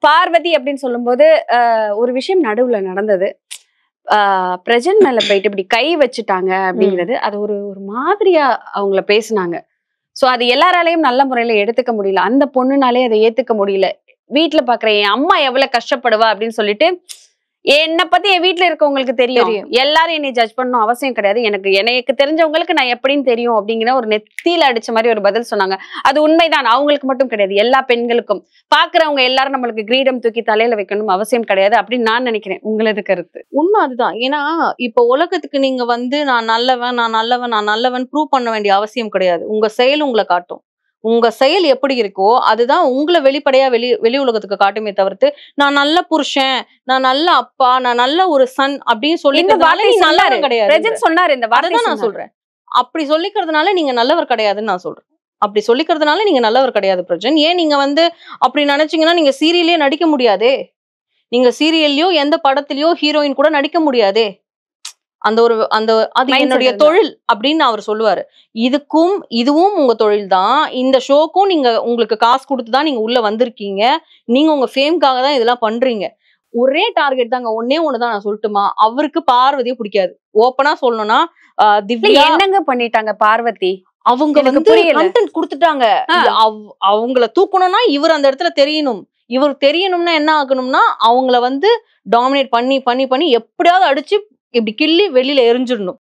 பார்வதி அப்படின்னு சொல்லும்போது ஒரு விஷயம் நடுவுல நடந்தது. பிரஜன் மேல போயிட்டு இப்படி கை வச்சுட்டாங்க அப்படிங்கிறது அது ஒரு ஒரு மாதிரியா அவங்கள பேசுனாங்க. சோ அது எல்லாராலையும் நல்ல முறையில எடுத்துக்க முடியல. அந்த பொண்ணுனாலே அதை ஏத்துக்க முடியல. வீட்டுல பாக்குற என் அம்மா எவ்வளவு கஷ்டப்படுவா அப்படின்னு சொல்லிட்டு என்ன பத்தி என் வீட்டுல இருக்கவங்களுக்கு தெரியும். எல்லாரும் என்னை ஜட்ஜ் பண்ணணும் அவசியம் கிடையாது. எனக்கு தெரிஞ்சவங்களுக்கு நான் எப்படின்னு தெரியும் அப்படிங்கிற ஒரு நெத்தியில அடிச்ச மாதிரி ஒரு பதில் சொன்னாங்க. அது உண்மைதான். அவங்களுக்கு மட்டும் கிடையாது, எல்லா பெண்களுக்கும். பாக்குறவங்க எல்லாரும் நம்மளுக்கு கிரீடம் தூக்கி தலையில வைக்கணும் அவசியம் கிடையாது அப்படின்னு நான் நினைக்கிறேன். உங்களது கருத்து? உண்மை அதுதான். ஏன்னா இப்ப உலகத்துக்கு நீங்க வந்து நான் நல்லவன் ப்ரூவ் பண்ண வேண்டிய அவசியம் கிடையாது. உங்க செயல் உங்களை காட்டும். உங்க செயல் எப்படி இருக்கோ அதுதான் உங்களை வெளிப்படையா வெளி உலகத்துக்கு காட்டுமே தவிர்த்து நான் நல்ல புருஷன், நான் நல்ல அப்பா, நான் நல்ல ஒரு சன் அப்படின்னு சொல்லிக்கிறதுனால நீ நல்லவர் கிடையாது. நான் சொல்றேன். அப்படி சொல்லிக்கிறதுனால நீங்க நல்லவர் கிடையாதுன்னு நான் சொல்றேன். அப்படி சொல்லிக்கிறதுனால நீங்க நல்லவர் கிடையாது பிரஜன். ஏன் நீங்க வந்து அப்படி நினைச்சீங்கன்னா நீங்க சீரியலே நடிக்க முடியாதே. நீங்க சீரியல்லயோ எந்த படத்திலயோ ஹீரோயின் கூட நடிக்க முடியாதே. அது என்னுடைய தொழில் அப்படின்னு அவர் சொல்லுவாரு. இதுவும் உங்க தொழில் தான். இந்த ஷோக்கும் நீங்க உங்களுக்கு காசு கொடுத்துதான் நீங்க உள்ள வந்திருக்கீங்க. நீங்க உங்க ஃபேம்காக தான் இதெல்லாம் பண்றீங்க. ஒரே டார்கெட் தாங்க. ஒண்ணுதான் நான் சொல்லட்டுமா, அவருக்கு பார்வதியை பிடிக்காது. ஓப்பனா சொல்லணும்னா திவ்யா என்னங்க பண்ணிட்டாங்க பார்வதி? அவங்க வந்து கண்டென்ட் கொடுத்துட்டாங்க. அவங்கள தூக்கணும்னா இவர் அந்த இடத்துல தெரியணும். இவர் தெரியணும்னா என்ன ஆகணும்னா அவங்கள வந்து டாமினேட் பண்ணி எப்படியாவது அடிச்சு இப்படி கிள்ளி வெளியில எரிஞ்சிடணும்.